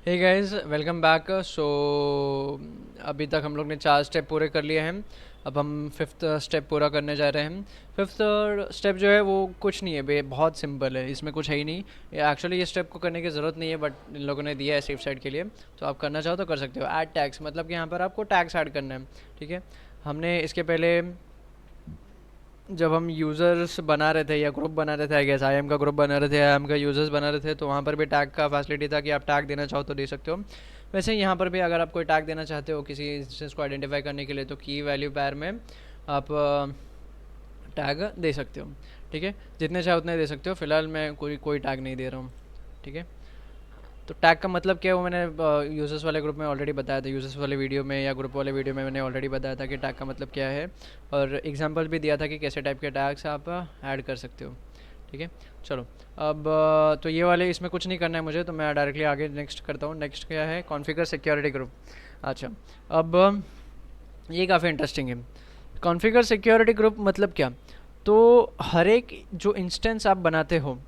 Hey guys, welcome back. अभी तक हम लोग ने 4 स्टेप पूरे कर लिए हैं। अब हम फिफ्थ स्टेप पूरा करने जा रहे हैं। फिफ्थ स्टेप जो है वो कुछ नहीं है बे, बहुत सिंपल है, इसमें कुछ है ही नहीं। एक्चुअली ये स्टेप को करने की ज़रूरत नहीं है, बट इन लोगों ने दिया है सेफ साइड के लिए, तो आप करना चाहो तो कर सकते हो। ऐड टैग्स मतलब कि यहाँ पर आपको टैग्स ऐड करना है। ठीक है, हमने इसके पहले जब हम यूज़र्स बना रहे थे या ग्रुप बना रहे थे, आई गेस आई एम का ग्रुप बना रहे थे, आई एम का यूज़र्स बना रहे थे, तो वहाँ पर भी टैग का फैसिलिटी था कि आप टैग देना चाहो तो दे सकते हो। वैसे यहाँ पर भी अगर आप कोई टैग देना चाहते हो किसी इंस्टेंस को आइडेंटिफाई करने के लिए, तो की वैल्यू पैर में आप टैग दे सकते हो। ठीक है, जितने चाहे उतने दे सकते हो। फिलहाल मैं कोई कोई टैग नहीं दे रहा हूँ। ठीक है, तो टैग का मतलब क्या है वो मैंने यूज़र्स वाले ग्रुप में ऑलरेडी बताया था, यूज़र्स वाले वीडियो में या ग्रुप वाले वीडियो में मैंने ऑलरेडी बताया था कि टैग का मतलब क्या है, और एग्जांपल भी दिया था कि कैसे टाइप के टैग्स आप ऐड कर सकते हो। ठीक है, चलो अब तो ये वाले इसमें कुछ नहीं करना है मुझे, तो मैं डायरेक्टली आगे नेक्स्ट करता हूँ। नेक्स्ट क्या है, कॉन्फ़िगर सिक्योरिटी ग्रुप। अच्छा, अब ये काफ़ी इंटरेस्टिंग है। कॉन्फ़िगर सिक्योरिटी ग्रुप मतलब क्या, तो हर एक जो इंस्टेंस आप बनाते हो,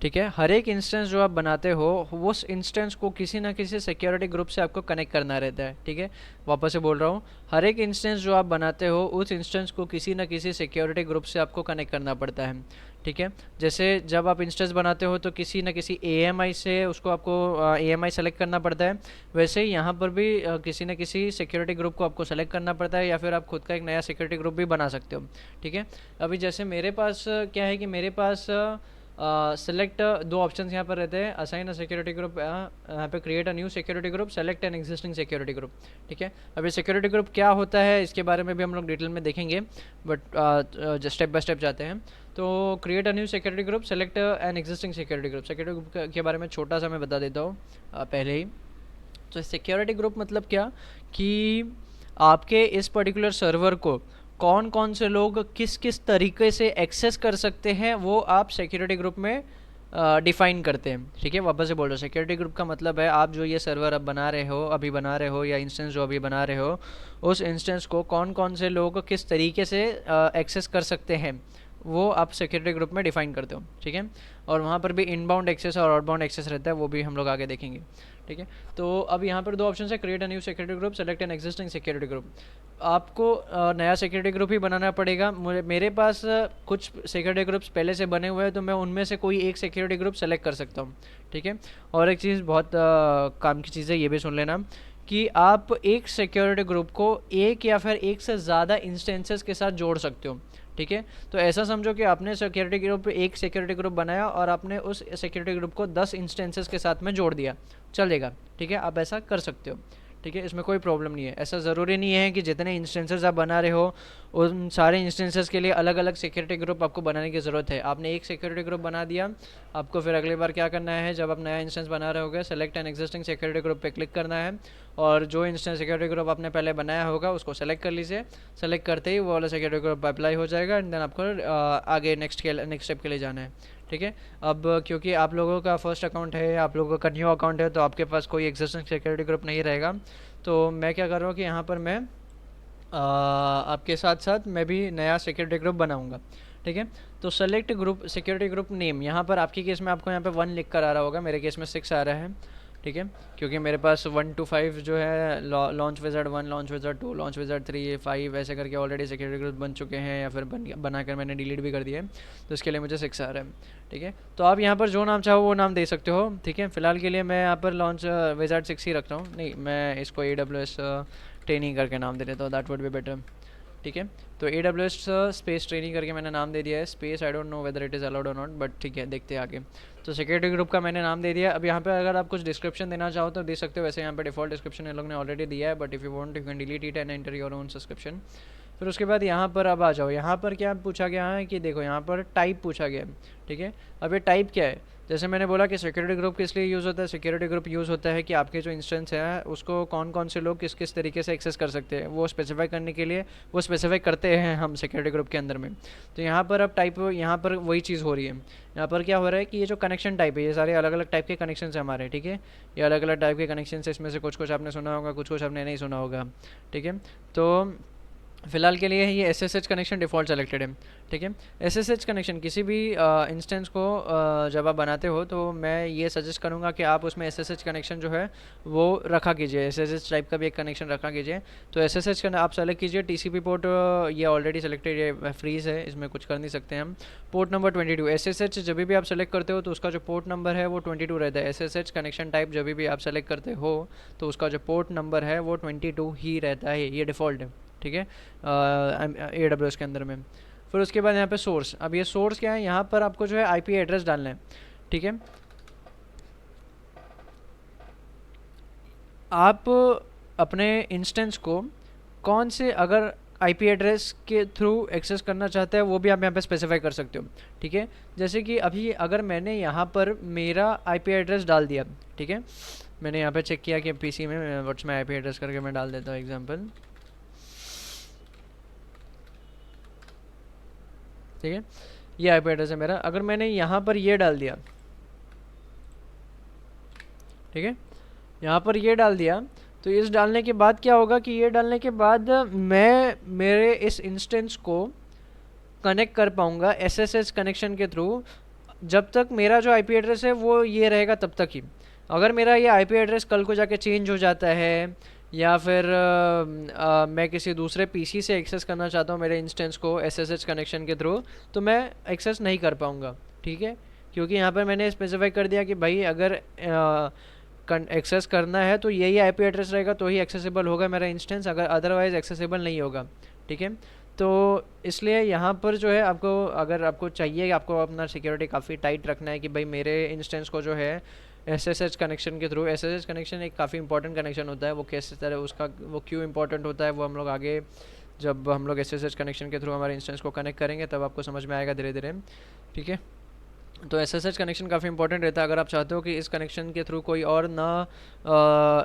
ठीक है, हर एक इंस्टेंस जो आप बनाते हो उस इंस्टेंस को किसी ना किसी सिक्योरिटी ग्रुप से आपको कनेक्ट करना रहता है। ठीक है, वापस से बोल रहा हूँ, हर एक इंस्टेंस जो आप बनाते हो उस इंस्टेंस को किसी ना किसी सिक्योरिटी ग्रुप से आपको कनेक्ट करना पड़ता है। ठीक है, जैसे जब आप इंस्टेंस बनाते हो तो किसी ना किसी AMI से उसको आपको AMI सेलेक्ट करना पड़ता है। वैसे ही यहाँ पर भी किसी न किसी सिक्योरिटी ग्रुप को आपको सेलेक्ट करना पड़ता है, या फिर आप खुद का एक नया सिक्योरिटी ग्रुप भी बना सकते हो। ठीक है, अभी जैसे मेरे पास क्या है कि मेरे पास सेलेक्ट दो ऑप्शंस यहाँ पर रहते हैं, असाइन अ सिक्योरिटी ग्रुप, यहाँ पे create a new security group, select an existing security group. ठीक है, अभी सिक्योरिटी ग्रुप क्या होता है इसके बारे में भी हम लोग डिटेल में देखेंगे, बट स्टेप बाय स्टेप जाते हैं। तो create a new security group, select an existing security group. Security group के बारे में छोटा सा मैं बता देता हूँ पहले ही। तो सिक्योरिटी ग्रुप मतलब क्या, कि आपके इस पर्टिकुलर सर्वर को कौन कौन से लोग किस किस तरीके से एक्सेस कर सकते हैं वो आप सिक्योरिटी ग्रुप में डिफाइन करते हैं। ठीक है, वापस से बोल रहा हूँ, सिक्योरिटी ग्रुप का मतलब है आप जो ये सर्वर अब बना रहे हो, अभी बना रहे हो, या इंस्टेंस जो अभी बना रहे हो, उस इंस्टेंस को कौन कौन से लोग किस तरीके से एक्सेस कर सकते हैं वो आप सिक्योरिटी ग्रुप में डिफाइन करते हो। ठीक है, और वहाँ पर भी इनबाउंड एक्सेस और आउटबाउंड एक्सेस रहता है, वो भी हम लोग आगे देखेंगे। ठीक है, तो अब यहाँ पर दो ऑप्शन है, create a new security group, select an existing security group. आपको नया सिक्योरिटी ग्रुप ही बनाना पड़ेगा। मेरे पास कुछ सिक्योरिटी ग्रुप्स पहले से बने हुए हैं, तो मैं उनमें से कोई एक सिक्योरिटी ग्रुप सेलेक्ट कर सकता हूँ। ठीक है, और एक चीज़ बहुत काम की चीज़ है, ये भी सुन लेना कि आप एक सिक्योरिटी ग्रुप को एक या फिर एक से ज़्यादा इंस्टेंसेस के साथ जोड़ सकते हो। ठीक है, तो ऐसा समझो कि आपने सिक्योरिटी ग्रुप एक सिक्योरिटी ग्रुप बनाया और आपने उस सिक्योरिटी ग्रुप को 10 इंस्टेंसेस के साथ में जोड़ दिया, चलेगा। ठीक है, आप ऐसा कर सकते हो। ठीक है, इसमें कोई प्रॉब्लम नहीं है। ऐसा ज़रूरी नहीं है कि जितने इंस्टेंसेस आप बना रहे हो उन सारे इंस्टेंसेस के लिए अलग अलग सिक्योरिटी ग्रुप आपको बनाने की ज़रूरत है। आपने एक सिक्योरिटी ग्रुप बना दिया, आपको फिर अगली बार क्या करना है, जब आप नया इंस्टेंस बना रहे होगे, select an existing security group पे क्लिक करना है, और जो इंस्टेंस सिक्योरिटी ग्रुप आपने पहले बनाया होगा उसको सेलेक्ट कर लीजिए। सेलेक्ट करते ही वो वाला सिक्योरिटी ग्रुप अप्लाई हो जाएगा, एंड देन आपको आगे नेक्स्ट स्टेप के लिए जाना है। ठीक है, अब क्योंकि आप लोगों का फर्स्ट अकाउंट है, आप लोगों का न्यू अकाउंट है, तो आपके पास कोई एग्जिस्टिंग सिक्योरिटी ग्रुप नहीं रहेगा। तो मैं क्या कर रहा हूँ कि यहाँ पर मैं आपके साथ साथ मैं भी नया सिक्योरिटी ग्रुप बनाऊंगा। ठीक है, तो select group security group name, यहाँ पर आपकी केस में आपको यहाँ पे 1 लिख कर आ रहा होगा, मेरे केस में 6 आ रहा है। ठीक है, क्योंकि मेरे पास 1 to 5 जो है, launch wizard 1, launch wizard 2, launch wizard 3, 5 ऐसे करके ऑलरेडी सिक्योरिटी ग्रुप बन चुके हैं, या फिर बनाकर मैंने डिलीट भी कर दिया है, तो इसके लिए मुझे 6 आ रहा है। ठीक है, तो आप यहाँ पर जो नाम चाहो वो नाम दे सकते हो। ठीक है, फिलहाल के लिए मैं यहाँ पर लॉन्च विज़ार्ड 6 ही रख रहा हूँ, नहीं मैं इसको AWS ट्रेनिंग करके नाम दे देता हूँ, दैट वुड बी बेटर। ठीक है, तो AWS स्पेस ट्रेनिंग करके मैंने नाम दे दिया है। Space I don't know whether it is allowed और नॉट, बट ठीक है, देखते हैं आगे। तो सिक्योरिटी ग्रुप का मैंने नाम दे दिया। अब यहाँ पे अगर आप कुछ डिस्क्रिप्शन देना चाहो तो दे सकते हो, वैसे यहाँ पे डिफॉल्ट डिस्क्रिप्शन इन लोग ने ऑलरेडी दिया है, but if you want you can delete it and enter your own subscription. फिर उसके बाद यहाँ पर अब आ जाओ, यहाँ पर क्या पूछा गया है कि देखो यहाँ पर टाइप पूछा गया है। ठीक है, अब ये टाइप क्या है, जैसे मैंने बोला कि सिक्योरिटी ग्रुप किस लिए यूज़ होता है, सिक्योरिटी ग्रुप यूज़ होता है कि आपके जो इंस्टेंस है उसको कौन कौन से लोग किस किस तरीके से एक्सेस कर सकते हैं वो स्पेसिफाई करने के लिए, वो स्पेसिफाई करते हैं हम सिक्योरिटी ग्रुप के अंदर में। तो यहाँ पर अब टाइप, यहाँ पर वही चीज़ हो रही है। यहाँ पर क्या हो रहा है कि ये जो कनेक्शन टाइप है, ये सारे अलग अलग टाइप के कनेक्शन है हमारे। ठीक है, ये अलग अलग टाइप के कनेक्शन है, इसमें से कुछ कुछ आपने सुना होगा, कुछ कुछ आपने नहीं सुना होगा। ठीक है, तो फ़िलहाल के लिए ये SSH कनेक्शन डिफ़ॉल्ट सेलेक्टेड है, ठीक है। SSH कनेक्शन किसी भी इंस्टेंस को जब आप बनाते हो तो मैं ये सजेस्ट करूँगा कि आप उसमें SSH कनेक्शन जो है वो रखा कीजिए, SSH टाइप का भी एक कनेक्शन रखा कीजिए। तो SSH का आप सेलेक्ट कीजिए, TCP पोर्ट ये ऑलरेडी सेलेक्टेड, ये फ्रीज़ है, इसमें कुछ कर नहीं सकते हम। पोर्ट नंबर 22, SSH जब भी आप सेलेक्ट करते हो तो उसका जो पोर्ट नंबर है वो 22 रहता है। SSH कनेक्शन टाइप जब भी आप सेलेक्ट करते हो तो उसका जो पोर्ट नंबर है वो 22 ही रहता है, ये डिफ़ॉल्ट है, ठीक है, AWS के अंदर में। फिर उसके बाद यहाँ पे सोर्स, अब ये सोर्स क्या है, यहाँ पर आपको जो है IP एड्रेस डालना है, ठीक है। आप अपने इंस्टेंस को कौन से अगर IP एड्रेस के थ्रू एक्सेस करना चाहते हैं वो भी आप यहाँ पे स्पेसिफाई कर सकते हो, ठीक है। जैसे कि अभी अगर मैंने यहाँ पर मेरा IP एड्रेस डाल दिया, ठीक है, मैंने यहाँ पे चेक किया कि PC में व्हाट्स माय IP एड्रेस करके मैं डाल देता हूँ एग्जांपल, ठीक है, ये IP एड्रेस है मेरा। अगर मैंने यहाँ पर ये डाल दिया, ठीक है, यहाँ पर ये डाल दिया, तो इस डालने के बाद क्या होगा कि ये डालने के बाद मैं मेरे इस इंस्टेंस को कनेक्ट कर पाऊँगा SSH कनेक्शन के थ्रू, जब तक मेरा जो IP एड्रेस है वो ये रहेगा तब तक ही। अगर मेरा ये IP एड्रेस कल को जाके चेंज हो जाता है या फिर मैं किसी दूसरे PC से एक्सेस करना चाहता हूँ मेरे इंस्टेंस को SSH कनेक्शन के थ्रू, तो मैं एक्सेस नहीं कर पाऊँगा, ठीक है, क्योंकि यहाँ पर मैंने स्पेसिफाई कर दिया कि भाई अगर एक्सेस करना है तो यही IP एड्रेस रहेगा तो ही एक्सेसिबल होगा मेरा इंस्टेंस, अगर अदरवाइज़ एक्सेसिबल नहीं होगा, ठीक है। तो इसलिए यहाँ पर जो है आपको, अगर आपको चाहिए, आपको अपना सिक्योरिटी काफ़ी टाइट रखना है कि भाई मेरे इंस्टेंस को जो है SSH कनेक्शन के थ्रू, SSH कनेक्शन एक काफ़ी इंपॉर्टेंट कनेक्शन होता है, वो किस तरह उसका वो क्यों इंपॉर्टेंट होता है वो हम लोग आगे जब हम लोग SSH कनेक्शन के थ्रू हमारे इंस्टेंस को कनेक्ट करेंगे तब आपको समझ में आएगा धीरे धीरे, ठीक है। तो SSH कनेक्शन काफ़ी इंपॉर्टेंट रहता है। अगर आप चाहते हो कि इस कनेक्शन के थ्रू कोई और ना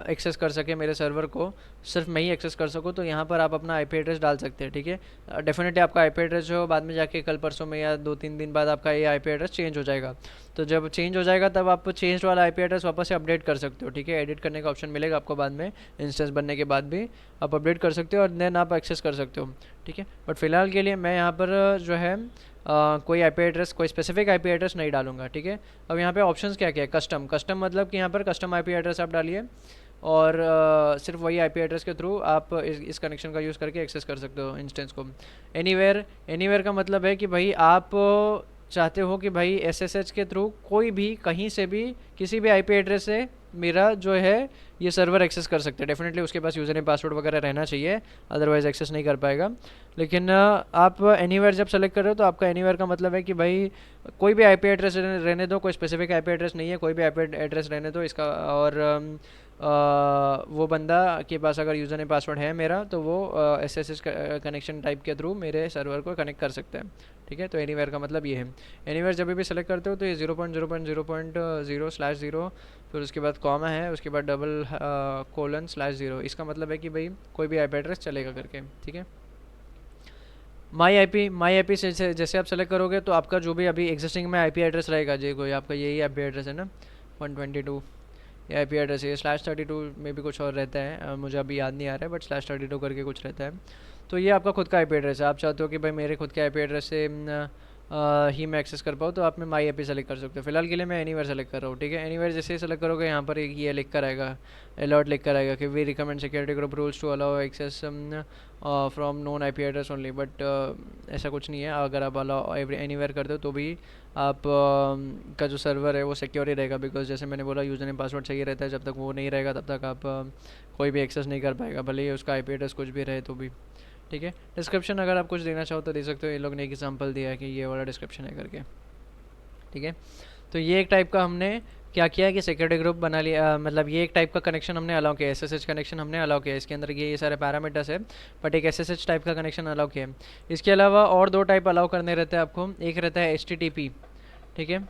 एक्सेस कर सके मेरे सर्वर को, सिर्फ मैं ही एक्सेस कर सकूँ, तो यहाँ पर आप अपना IP एड्रेस डाल सकते हैं, ठीक है। डेफिनेटली आपका IP एड्रेस जो बाद में जाके कल परसों में या 2-3 दिन बाद आपका ये IP एड्रेस चेंज हो जाएगा। तो जब चेंज हो जाएगा तब आप चेंज वाला IP एड्रेस वापस से अपडेट कर सकते हो, ठीक है। एडिट करने का ऑप्शन मिलेगा आपको बाद में, इंस्टेंस बनने के बाद भी आप अपडेट कर सकते हो और देन आप एक्सेस कर सकते हो, ठीक है। बट फिलहाल के लिए मैं यहाँ पर जो है कोई IP एड्रेस, कोई स्पेसिफिक IP एड्रेस नहीं डालूंगा, ठीक है। अब यहाँ पे ऑप्शंस क्या क्या है, कस्टम, कस्टम मतलब कि यहाँ पर कस्टम IP एड्रेस आप डालिए और सिर्फ वही IP एड्रेस के थ्रू आप इस कनेक्शन का यूज़ करके एक्सेस कर सकते हो इंस्टेंस को। एनीवेयर, एनीवेयर का मतलब है कि भाई आप चाहते हो कि भाई SSH के थ्रू कोई भी कहीं से भी किसी भी IP एड्रेस से मेरा जो है ये सर्वर एक्सेस कर सकते हैं। डेफिनेटली उसके पास यूज़र नेम पासवर्ड वगैरह रहना चाहिए, अदरवाइज़ एक्सेस नहीं कर पाएगा। लेकिन आप एनीवेयर जब सेलेक्ट कर रहे हो तो आपका एनीवेयर का मतलब है कि भाई कोई भी IP एड्रेस रहने दो, कोई स्पेसिफिक IP एड्रेस नहीं है, कोई भी IP एड्रेस रहने दो इसका। और वो बंदा के पास अगर यूज़र नेम पासवर्ड है मेरा तो वो SSH कनेक्शन टाइप के थ्रू मेरे सर्वर को कनेक्ट कर सकते हैं, ठीक है। तो एनीवेयर का मतलब ये है। एनीवेयर जब भी सेलेक्ट करते हो तो ये 0.0.0.0/0, फिर उसके बाद कॉमा है, उसके बाद डबल :/0, इसका मतलब है कि भाई कोई भी IP एड्रेस चलेगा करके, ठीक है। माई IP से जैसे आप सेलेक्ट करोगे तो आपका जो भी अभी एग्जिस्टिंग में IP एड्रेस रहेगा, जी कोई आपका यही IP एड्रेस है ना 122, ये IP एड्रेस है। /32 में भी कुछ और रहता है, मुझे अभी याद नहीं आ रहा है, बट /32 करके कुछ रहता है। तो ये आपका खुद का IP एड्रेस है। आप चाहते हो कि भाई मेरे खुद के IP एड्रेस से ही मैं एक्सेस कर पाऊँ तो आप में माई IP सेलेक्ट कर सकते हो। फिलहाल के लिए मैं एनीवेयर सेलेक्ट कर रहा हूँ, ठीक है। एनीवेयर जैसे ही सेलेक्ट करोगे यहाँ पर एक ये लिख कर आएगा, अलर्ट लिख कर आएगा कि we recommend security group rules to allow access from known IP address only, but ऐसा कुछ नहीं है। अगर आप अलाउ एनीवेयर करते हो तो भी आप का जो सर्वर है वो सिक्योर ही रहेगा, बिकॉज जैसे मैंने बोला यूज़र नेम पासवर्ड चाहिए रहता है, जब तक वो नहीं रहेगा तब तक आप कोई भी एक्सेस नहीं कर पाएगा, भले ही उसका IP एड्रेस कुछ भी रहे तो भी, ठीक है। डिस्क्रिप्शन अगर आप कुछ देना चाहो तो दे सकते हो, ये लोग ने एक एग्जांपल दिया है कि ये वाला डिस्क्रिप्शन है करके, ठीक है। तो ये एक टाइप का हमने क्या किया कि सिक्योरिटी ग्रुप बना लिया, मतलब ये एक टाइप का कनेक्शन हमने अलाउ किया, SSH कनेक्शन हमने अलाउ किया। इसके अंदर ये सारे पैरामीटर्स है, बट एक SSH टाइप का कनेक्शन अलाउ किया। इसके अलावा और 2 टाइप अलाउ करने रहते हैं आपको, एक रहता है HTTP, ठीक है,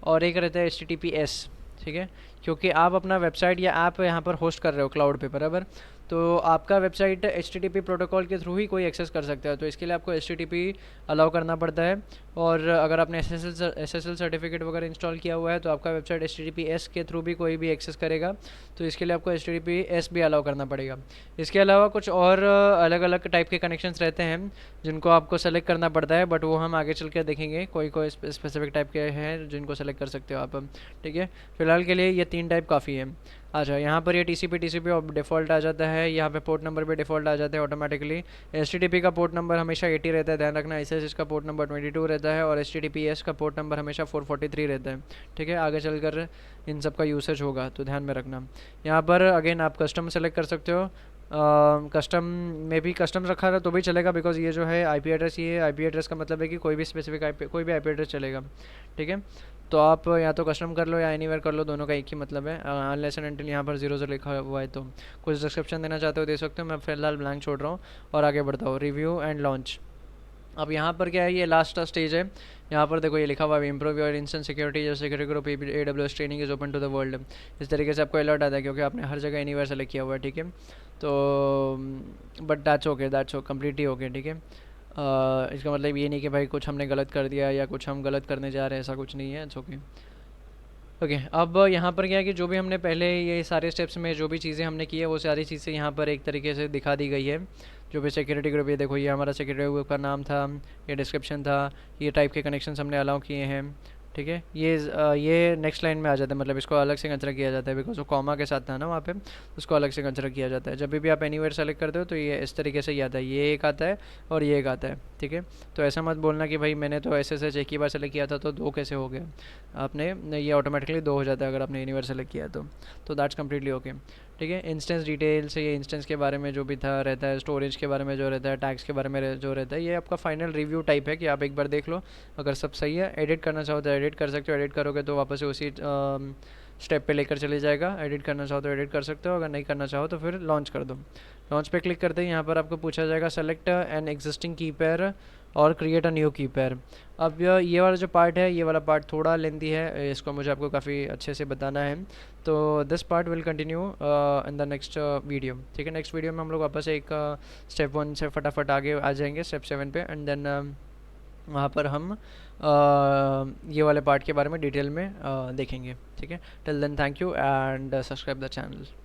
और एक रहता है HTTPS, ठीक है। क्योंकि आप अपना वेबसाइट या ऐप यहाँ पर होस्ट कर रहे हो क्लाउड पे, बराबर। तो आपका वेबसाइट HTTP प्रोटोकॉल के थ्रू ही कोई एक्सेस कर सकता है, तो इसके लिए आपको HTTP अलाउ करना पड़ता है। और अगर आपने SSL सर्टिफिकेट वगैरह इंस्टॉल किया हुआ है तो आपका वेबसाइट HTTPS के थ्रू भी कोई भी एक्सेस करेगा, तो इसके लिए आपको HTTPS भी अलाउ करना पड़ेगा। इसके अलावा कुछ और अलग अलग टाइप के कनेक्शंस रहते हैं जिनको आपको सेलेक्ट करना पड़ता है, बट वो हम आगे चल के देखेंगे। कोई कोई स्पेसिफिक टाइप के हैं जिनको सेलेक्ट कर सकते हो आप, ठीक है। फिलहाल के लिए ये 3 टाइप काफ़ी है। अच्छा, यहाँ पर ये TCP और डिफ़ॉल्ट आ जाता है, यहाँ पे पोर्ट नंबर भी डिफ़ॉल्ट आ जाता है ऑटोमेटिकली। HTTP का पोर्ट नंबर हमेशा 80 रहता है, ध्यान रखना। SSH का पोर्ट नंबर 22 रहता है, और HTTPS का पोर्ट नंबर हमेशा 443 रहता है, ठीक है। आगे चलकर इन सब का यूसेज होगा, तो ध्यान में रखना। यहाँ पर अगेन आप कस्टम सेलेक्ट कर सकते हो। कस्टम में भी कस्टम रखा था तो भी चलेगा, बिकॉज ये जो है IP एड्रेस, ये IP एड्रेस का मतलब है कि कोई भी स्पेसिफिक कोई भी IP एड्रेस चलेगा, ठीक है। तो आप या तो कस्टम कर लो या एनीवेयर कर लो, दोनों का एक ही मतलब है। अनलेस एंड अनटिल यहाँ पर 0 लिखा हुआ है, तो कुछ डिस्क्रिप्शन देना चाहते हो दे सकते हो। मैं फिलहाल ब्लैंक छोड़ रहा हूँ और आगे बढ़ता हूँ। Review and launch. अब यहाँ पर क्या है, ये लास्ट स्टेज है। यहाँ पर देखो ये लिखा हुआ है इम्प्रूव योर इंस्टेंस सिक्योरिटी, जो security group AWS training is open to the world. इस तरीके से आपको अलर्ट आता है क्योंकि आपने हर जगह एनीवेयर सेलेक्ट किया हुआ है, ठीक है। तो but that's okay, that's completely okay, ठीक है। इसका मतलब ये नहीं कि भाई कुछ हमने गलत कर दिया या कुछ हम गलत करने जा रहे हैं, ऐसा कुछ नहीं है, इट्स ओके। ओके, अब यहाँ पर क्या है कि जो भी हमने पहले ये सारे स्टेप्स में जो भी चीज़ें हमने की है वो सारी चीज़ें यहाँ पर एक तरीके से दिखा दी गई है। जो भी सिक्योरिटी ग्रुप, ये देखो ये हमारा सिक्योरिटी ग्रुप का नाम था, ये डिस्क्रिप्शन था, ये टाइप के कनेक्शंस हमने अलाउ किए हैं, ठीक है। ये नेक्स्ट लाइन में आ जाता है, मतलब इसको अलग से कंसिडर किया जाता है बिकॉज वो कॉमा के साथ था ना वहाँ पे, उसको अलग से कंसिडर किया जाता है। जब भी आप एनीवेयर सेलेक्ट करते हो तो ये इस तरीके से ही आता है, ये एक आता है और ये एक आता है, ठीक है। तो ऐसा मत बोलना कि भाई मैंने तो SSH एक ही बार सेलेक्ट किया था तो 2 कैसे हो गए। आपने ये ऑटोमेटिकली 2 हो जाता है अगर आपने एनीवेयर सेलेक्ट किया तो दैट्स कम्प्लीटली ओके, ठीक है। इंस्टेंस डिटेल्स, ये इंस्टेंस के बारे में जो भी था रहता है, स्टोरेज के बारे में जो रहता है, टैग्स के बारे में जो रहता है, ये आपका फाइनल रिव्यू टाइप है कि आप एक बार देख लो। अगर सब सही है, एडिट करना चाहो तो एडिट कर सकते हो, एडिट करोगे तो वापस से उसी स्टेप पे लेकर चले जाएगा। एडिट करना चाहो तो एडिट कर सकते हो, अगर नहीं करना चाहो तो फिर लॉन्च कर दो। लॉन्च पे क्लिक करते ही यहाँ पर आपको पूछा जाएगा सेलेक्ट एन एग्जिस्टिंग की पेयर और क्रिएट अ न्यू की पेयर। अब ये वाला जो पार्ट है, ये वाला पार्ट थोड़ा लेंदी है, इसको मुझे आपको काफ़ी अच्छे से बताना है, तो this part will continue in the next video, ठीक है। नेक्स्ट वीडियो में हम लोग वापस एक स्टेप 1 से फटाफट आगे आ जाएंगे स्टेप 7 पे, एंड देन वहाँ पर हम ये वाले पार्ट के बारे में डिटेल में देखेंगे, ठीक है। Till then thank you and subscribe the channel.